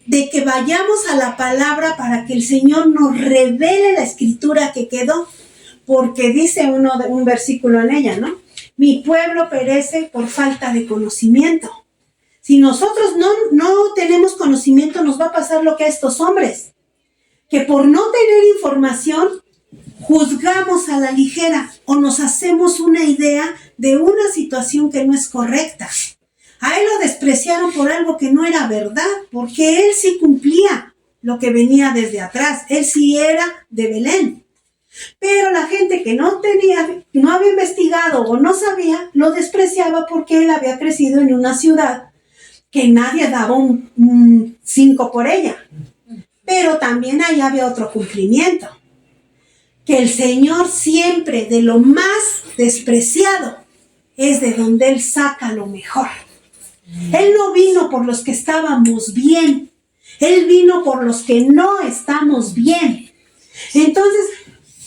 de que vayamos a la palabra para que el Señor nos revele la escritura que quedó, porque dice un versículo en ella, ¿no? Mi pueblo perece por falta de conocimiento. Si nosotros no tenemos conocimiento, nos va a pasar lo que a estos hombres, que por no tener información, juzgamos a la ligera o nos hacemos una idea de una situación que no es correcta. A él lo despreciaron por algo que no era verdad, porque él sí cumplía lo que venía desde atrás. Él sí era de Belén. Pero la gente que no había investigado o no sabía, lo despreciaba porque él había crecido en una ciudad que nadie daba un 5 por ella. Pero también ahí había otro cumplimiento. Que el Señor siempre, de lo más despreciado, es de donde Él saca lo mejor. Él no vino por los que estábamos bien. Él vino por los que no estamos bien. Entonces,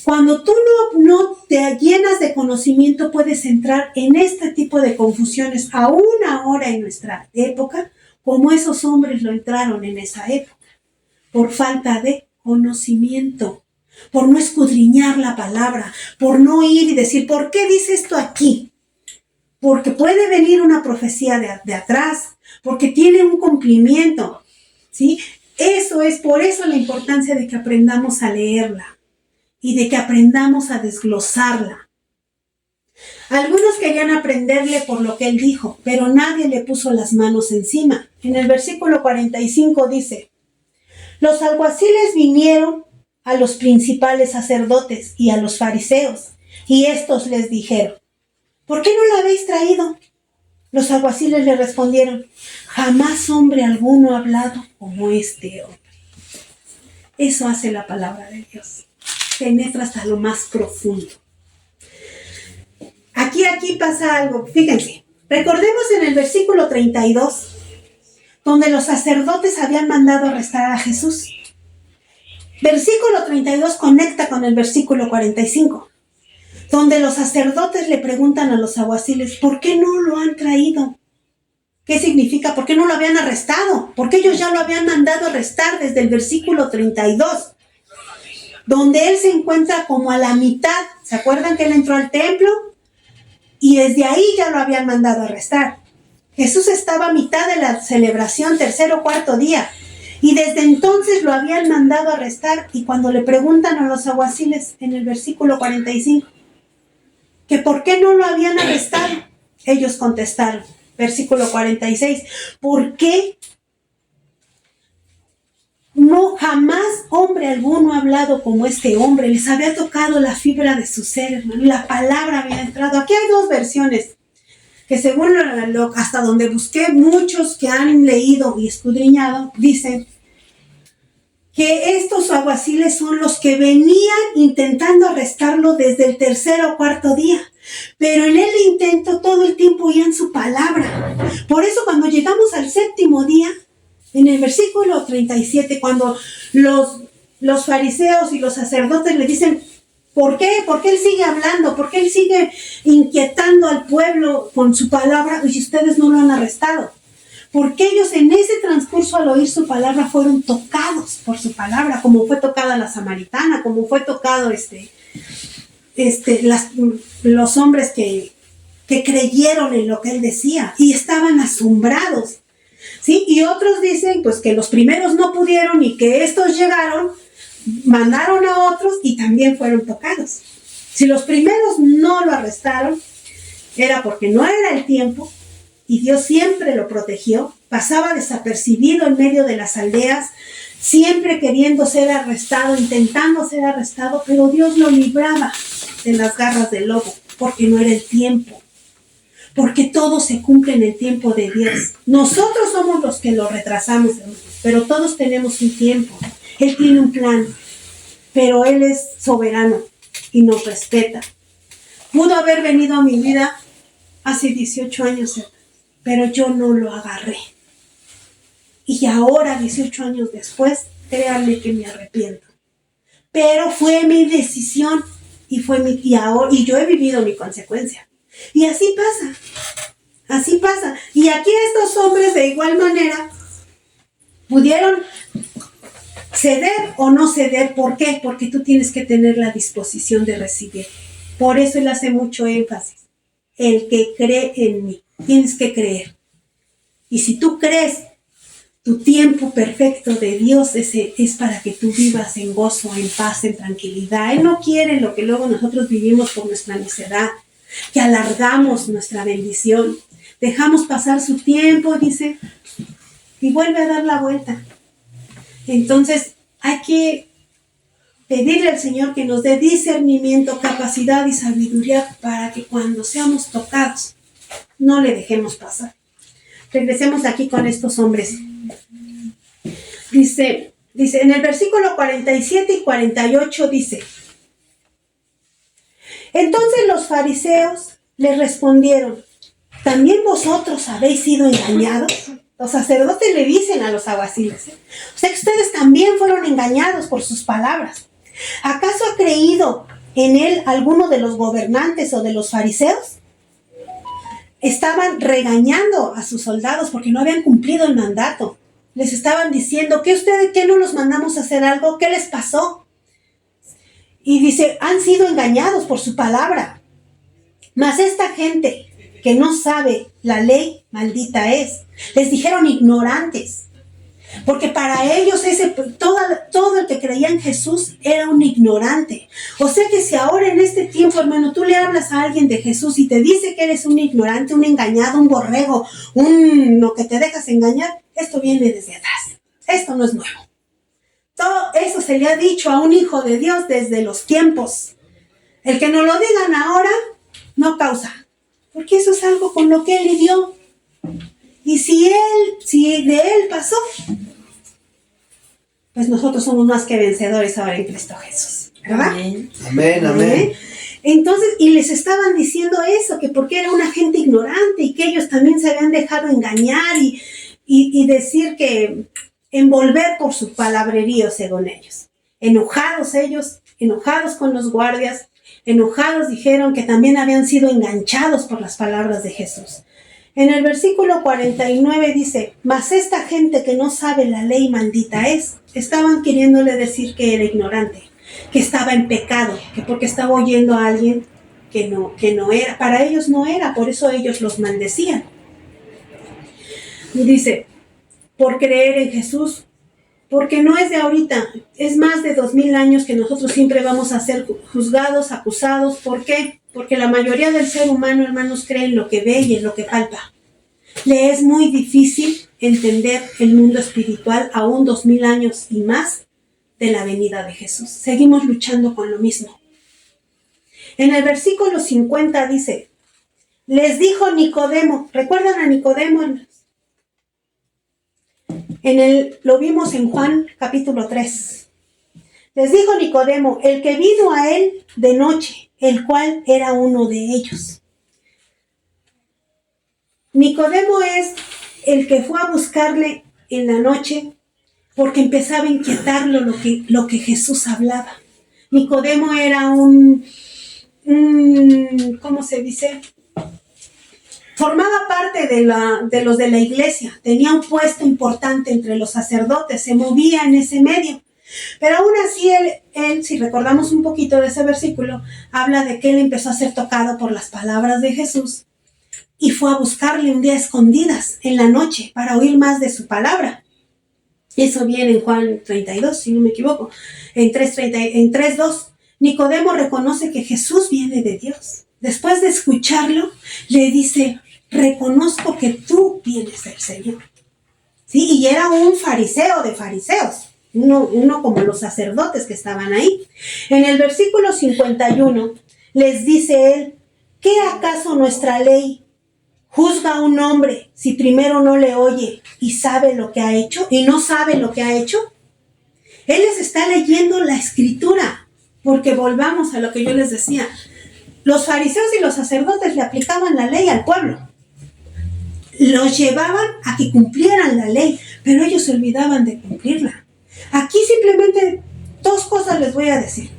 cuando tú no te llenas de conocimiento, puedes entrar en este tipo de confusiones, aún ahora en nuestra época, como esos hombres lo entraron en esa época, por falta de conocimiento, por no escudriñar la palabra, por no ir y decir, ¿por qué dice esto aquí? Porque puede venir una profecía de atrás, porque tiene un cumplimiento, ¿sí? Por eso la importancia de que aprendamos a leerla y de que aprendamos a desglosarla. Algunos querían aprenderle por lo que él dijo, pero nadie le puso las manos encima. En el versículo 45 dice, los alguaciles vinieron a los principales sacerdotes y a los fariseos, y estos les dijeron, ¿por qué no la habéis traído? Los alguaciles le respondieron, jamás hombre alguno ha hablado como este hombre. Eso hace la palabra de Dios. Penetra hasta lo más profundo. Aquí pasa algo, fíjense. Recordemos en el versículo 32, donde los sacerdotes habían mandado arrestar a Jesús. Versículo 32 conecta con el versículo 45, donde los sacerdotes le preguntan a los alguaciles, ¿por qué no lo han traído? ¿Qué significa? ¿Por qué no lo habían arrestado? Porque ellos ya lo habían mandado arrestar desde el versículo 32, donde él se encuentra como a la mitad. ¿Se acuerdan que él entró al templo? Y desde ahí ya lo habían mandado arrestar. Jesús estaba a mitad de la celebración, tercer o cuarto día. Y desde entonces lo habían mandado arrestar. Y cuando le preguntan a los alguaciles en el versículo 45, que por qué no lo habían arrestado, ellos contestaron, versículo 46, ¿por qué no jamás hombre alguno ha hablado como este hombre? Les había tocado la fibra de su ser, hermano. La palabra había entrado. Aquí hay dos versiones, que según hasta donde busqué, muchos que han leído y escudriñado, dicen que estos alguaciles son los que venían intentando arrestarlo desde el tercer o cuarto día. Pero en el intento todo el tiempo oían su palabra. Por eso cuando llegamos al séptimo día, en el versículo 37, cuando los fariseos y los sacerdotes le dicen, ¿por qué? ¿Por qué él sigue hablando? ¿Por qué él sigue inquietando al pueblo con su palabra y ustedes no lo han arrestado? Porque ellos en ese transcurso al oír su palabra fueron tocados por su palabra, como fue tocada la samaritana, como fue tocado los hombres que creyeron en lo que él decía y estaban asombrados. ¿Sí? Y otros dicen pues que los primeros no pudieron y que estos llegaron, mandaron a otros y también fueron tocados. Si los primeros no lo arrestaron, era porque no era el tiempo y Dios siempre lo protegió, pasaba desapercibido en medio de las aldeas, siempre queriendo ser arrestado, intentando ser arrestado, pero Dios lo libraba de las garras del lobo, porque no era el tiempo. Porque todo se cumple en el tiempo de Dios. Nosotros somos los que lo retrasamos, pero todos tenemos un tiempo. Él tiene un plan, pero Él es soberano y nos respeta. Pudo haber venido a mi vida hace 18 años, pero yo no lo agarré. Y ahora, 18 años después, créanme que me arrepiento. Pero fue mi decisión y yo he vivido mi consecuencia. Y así pasa. Y aquí estos hombres de igual manera pudieron ceder o no ceder. ¿Por qué? Porque tú tienes que tener la disposición de recibir. Por eso él hace mucho énfasis. El que cree en mí, tienes que creer. Y si tú crees, tu tiempo perfecto de Dios es para que tú vivas en gozo, en paz, en tranquilidad. Él no quiere lo que luego nosotros vivimos por nuestra necedad, que alargamos nuestra bendición, dejamos pasar su tiempo, dice, y vuelve a dar la vuelta. Entonces hay que pedirle al Señor que nos dé discernimiento, capacidad y sabiduría para que cuando seamos tocados no le dejemos pasar. Regresemos aquí con estos hombres. Dice en el versículo 47 y 48 dice, entonces los fariseos les respondieron, ¿también vosotros habéis sido engañados? Los sacerdotes le dicen a los alguaciles, o sea que ustedes también fueron engañados por sus palabras. ¿Acaso ha creído en él alguno de los gobernantes o de los fariseos? Estaban regañando a sus soldados porque no habían cumplido el mandato. Les estaban diciendo, ¿qué no los mandamos a hacer algo? ¿Qué les pasó? Y dice, han sido engañados por su palabra. Mas esta gente que no sabe la ley, maldita es. Les dijeron ignorantes. Porque para ellos todo el que creía en Jesús era un ignorante. O sea que si ahora en este tiempo, hermano, tú le hablas a alguien de Jesús y te dice que eres un ignorante, un engañado, un borrego, lo que te dejas engañar, esto viene desde atrás. Esto no es nuevo. Todo eso se le ha dicho a un hijo de Dios desde los tiempos. El que nos lo digan ahora no causa. Porque eso es algo con lo que él lidió. Y si de él pasó, pues nosotros somos más que vencedores ahora en Cristo Jesús, ¿verdad? Amén, amén. Entonces, y les estaban diciendo eso, que porque era una gente ignorante y que ellos también se habían dejado engañar y decir que envolver por su palabrerío, según ellos. Enojados con los guardias, enojados dijeron que también habían sido enganchados por las palabras de Jesús. En el versículo 49 dice, mas esta gente que no sabe la ley maldita es. Estaban queriéndole decir que era ignorante, que estaba en pecado, que porque estaba oyendo a alguien que no era. Para ellos no era, por eso ellos los maldecían. Y dice, por creer en Jesús, porque no es de ahorita, es más de 2000 años que nosotros siempre vamos a ser juzgados, acusados. ¿Por qué? Porque la mayoría del ser humano, hermanos, cree en lo que ve y en lo que palpa. Le es muy difícil entender el mundo espiritual aún 2000 años y más de la venida de Jesús. Seguimos luchando con lo mismo. En el versículo 50 dice, les dijo Nicodemo, ¿recuerdan a Nicodemo, hermanos? Lo vimos en Juan capítulo 3. Les dijo Nicodemo, el que vino a él de noche, el cual era uno de ellos. Nicodemo es el que fue a buscarle en la noche porque empezaba a inquietarlo lo que Jesús hablaba. Nicodemo era ¿cómo se dice? Formaba parte de los de la iglesia, tenía un puesto importante entre los sacerdotes, se movía en ese medio. Pero aún así él, si recordamos un poquito de ese versículo, habla de que él empezó a ser tocado por las palabras de Jesús y fue a buscarle un día a escondidas en la noche para oír más de su palabra. Eso viene en Juan 32, si no me equivoco, en 3:2. Nicodemo reconoce que Jesús viene de Dios. Después de escucharlo, le dice, reconozco que tú vienes del Señor. ¿Sí? Y era un fariseo de fariseos. Uno como los sacerdotes que estaban ahí. En el versículo 51 les dice él, ¿qué acaso nuestra ley juzga a un hombre si primero no le oye y sabe lo que ha hecho y no sabe lo que ha hecho? Él les está leyendo la escritura, porque volvamos a lo que yo les decía. Los fariseos y los sacerdotes le aplicaban la ley al pueblo. Los llevaban a que cumplieran la ley, pero ellos se olvidaban de cumplirla. Aquí simplemente dos cosas les voy a decir.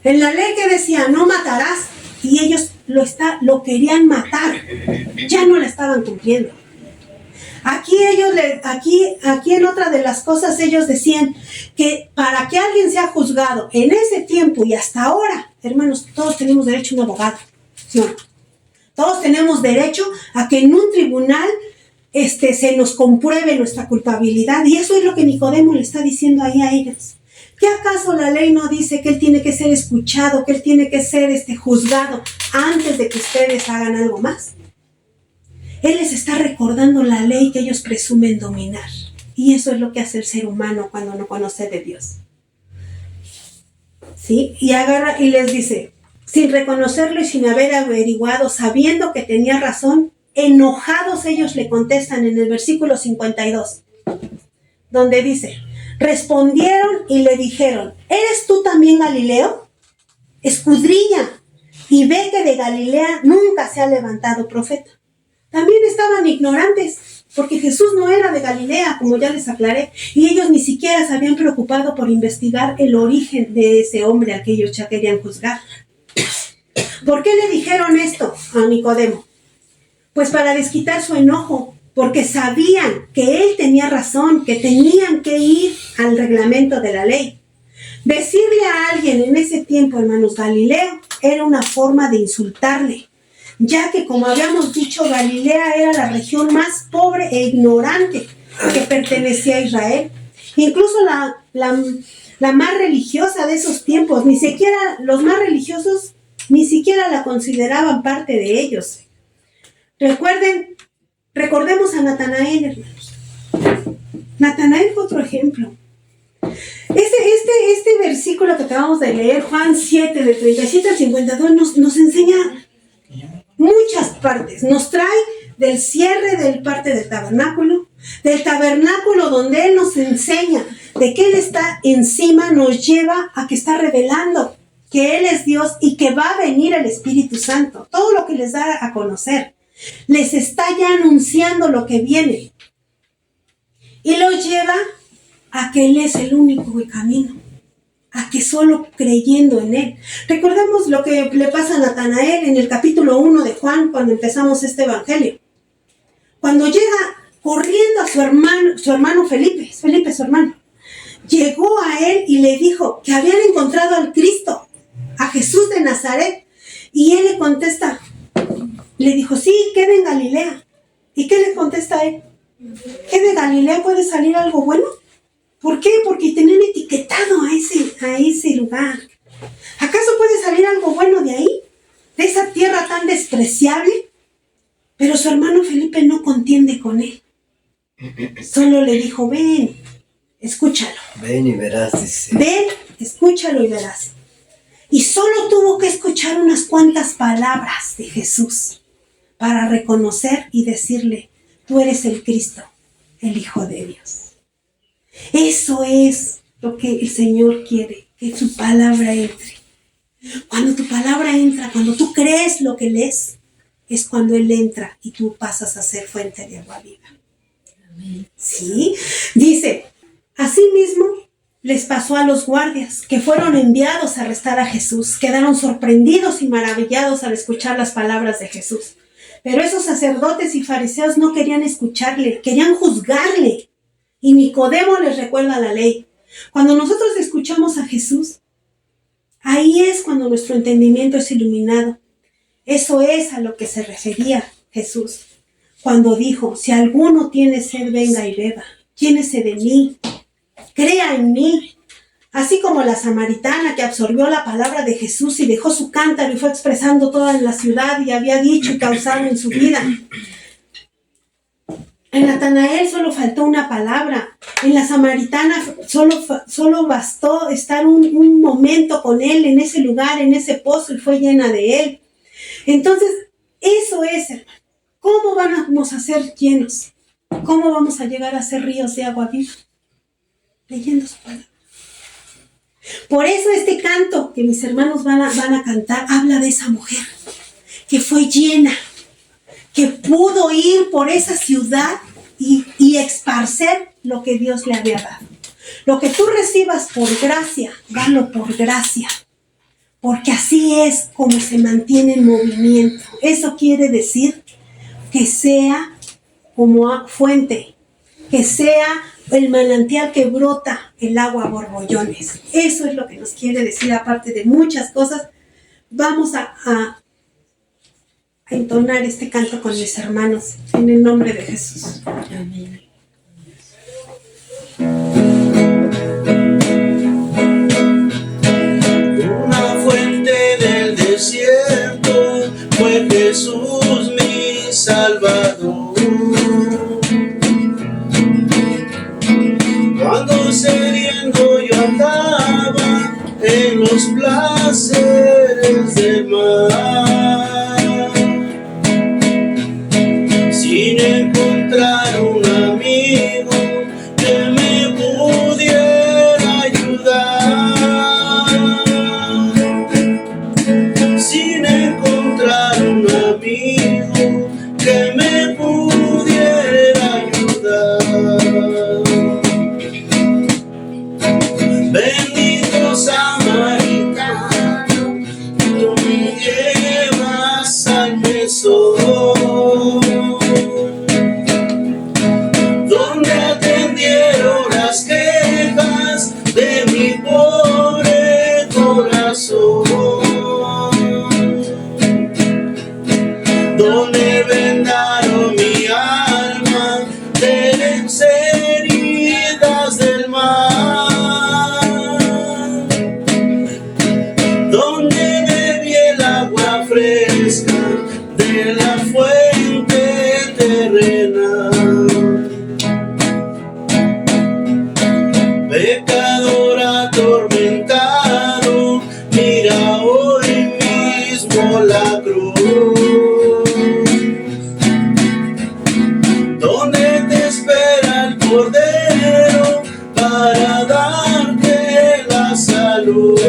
En la ley que decía no matarás, y ellos lo querían matar, ya no la estaban cumpliendo. Aquí en otra de las cosas ellos decían que para que alguien sea juzgado en ese tiempo y hasta ahora, hermanos, todos tenemos derecho a un abogado. No. Todos tenemos derecho a que en un tribunal se nos compruebe nuestra culpabilidad, y eso es lo que Nicodemo le está diciendo ahí a ellos. ¿Qué acaso la ley no dice que él tiene que ser escuchado, que él tiene que ser juzgado antes de que ustedes hagan algo más? Él les está recordando la ley que ellos presumen dominar, y eso es lo que hace el ser humano cuando no conoce de Dios. ¿Sí? Y agarra y les dice, sin reconocerlo y sin haber averiguado, sabiendo que tenía razón, enojados ellos le contestan en el versículo 52, donde dice, respondieron y le dijeron, ¿eres tú también Galileo? Escudriña y ve que de Galilea nunca se ha levantado profeta. También estaban ignorantes. porque Jesús no era de Galilea, como ya les aclaré, y ellos ni siquiera se habían preocupado por investigar el origen de ese hombre al que ellos ya querían juzgar. ¿Por qué le dijeron esto a Nicodemo? Pues para desquitar su enojo, porque sabían que él tenía razón, que tenían que ir al reglamento de la ley. Decirle a alguien en ese tiempo, hermanos, Galileo, era una forma de insultarle, ya que, como habíamos dicho, Galilea era la región más pobre e ignorante que pertenecía a Israel. Incluso la más religiosa de esos tiempos, ni siquiera los más religiosos, ni siquiera la consideraban parte de ellos. Recordemos a Natanael, hermanos. Natanael fue otro ejemplo. Este versículo que acabamos de leer, Juan 7, del 37 al 52, nos enseña muchas partes. Nos trae del cierre del parte del tabernáculo donde Él nos enseña de que Él está encima, nos lleva a que está revelando que Él es Dios y que va a venir el Espíritu Santo. Todo lo que les da a conocer, les está ya anunciando lo que viene. Y los lleva a que Él es el único camino, a que solo creyendo en Él. Recordemos lo que le pasa a Natanael en el capítulo 1 de Juan, cuando empezamos este evangelio. Cuando llega corriendo a su hermano Felipe su hermano, llegó a él y le dijo que habían encontrado al Cristo, a Jesús de Nazaret, y él le contesta, le dijo, sí, queda en Galilea. ¿Y qué le contesta a él? ¿Que de Galilea puede salir algo bueno? ¿Por qué? Porque tenían etiquetado a ese lugar. ¿Acaso puede salir algo bueno de ahí? De esa tierra tan despreciable. Pero su hermano Felipe no contiende con él. Solo le dijo, ven, escúchalo. Ven y verás, dice. Ven, escúchalo y verás. Y solo tuvo que escuchar unas cuantas palabras de Jesús para reconocer y decirle, tú eres el Cristo, el Hijo de Dios. Eso es lo que el Señor quiere, que su palabra entre. Cuando tu palabra entra, cuando tú crees lo que lees, es cuando Él entra y tú pasas a ser fuente de agua viva. Amén. ¿Sí? Dice, asimismo les pasó a los guardias que fueron enviados a arrestar a Jesús. Quedaron sorprendidos y maravillados al escuchar las palabras de Jesús. Pero esos sacerdotes y fariseos no querían escucharle, querían juzgarle. Y Nicodemo les recuerda la ley. Cuando nosotros escuchamos a Jesús, ahí es cuando nuestro entendimiento es iluminado. Eso es a lo que se refería Jesús cuando dijo, si alguno tiene sed, venga y beba. Llénese de mí, crea en mí. Así como la samaritana que absorbió la palabra de Jesús y dejó su cántaro y fue expresando toda la ciudad y había dicho y causado en su vida. En Natanael solo faltó una palabra. En la samaritana solo bastó estar un momento con él en ese lugar, en ese pozo, y fue llena de él. Entonces, eso es, hermano. ¿Cómo vamos a ser llenos? ¿Cómo vamos a llegar a ser ríos de agua viva? Leyendo su palabra. Por eso este canto que mis hermanos van a cantar habla de esa mujer que fue llena, que pudo ir por esa ciudad y esparcer lo que Dios le había dado. Lo que tú recibas por gracia, dalo por gracia, porque así es como se mantiene en movimiento. Eso quiere decir que sea como fuente, que sea el manantial que brota el agua a borbollones. Eso es lo que nos quiere decir, aparte de muchas cosas. Vamos a entonar este canto con mis hermanos en el nombre de Jesús. Amén. Una fuente del desierto fue Jesús mi Salvador. Cuando sediento yo andaba en los placeres del mar, sin encontrar un amigo que me pudiera ayudar, sin encontrar un amigo que me pudiera ayudar. donde bebí el agua fresca de la fuente terrena. Pecador atormentado, mira hoy mismo la cruz, donde te espera el Cordero para darte la salud.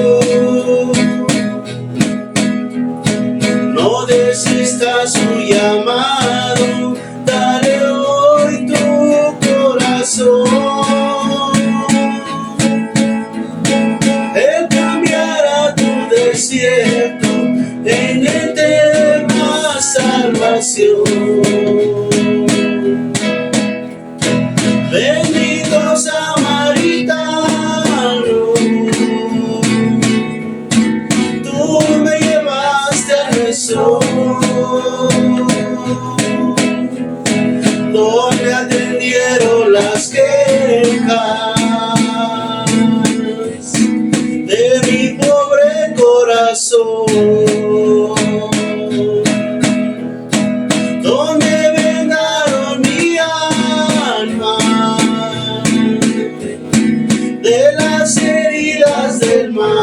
No desistas su llamado, dale hoy tu corazón. Él cambiará tu desierto en eterna salvación. Bendito samaritano, tú me llevaste al mesón, donde atendieron las quejas de mi pobre corazón, donde vengaron mi alma de las heridas del mar,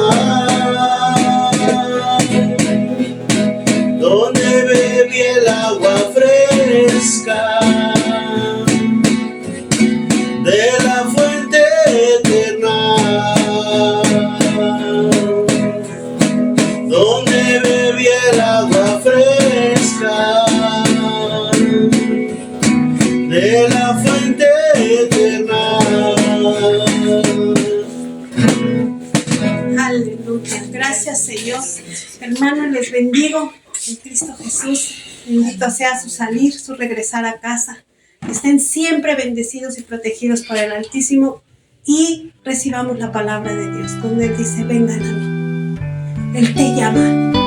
donde bebí el agua fresca de la fuente eterna, donde bebí el agua fresca de la fuente eterna. Aleluya. Gracias, Señor. Hermanos, les bendigo en Cristo Jesús. Bendito sea su salir, su regresar a casa. Estén siempre bendecidos y protegidos por el Altísimo y recibamos la palabra de Dios, donde Él dice, vengan a mí. Él te llama.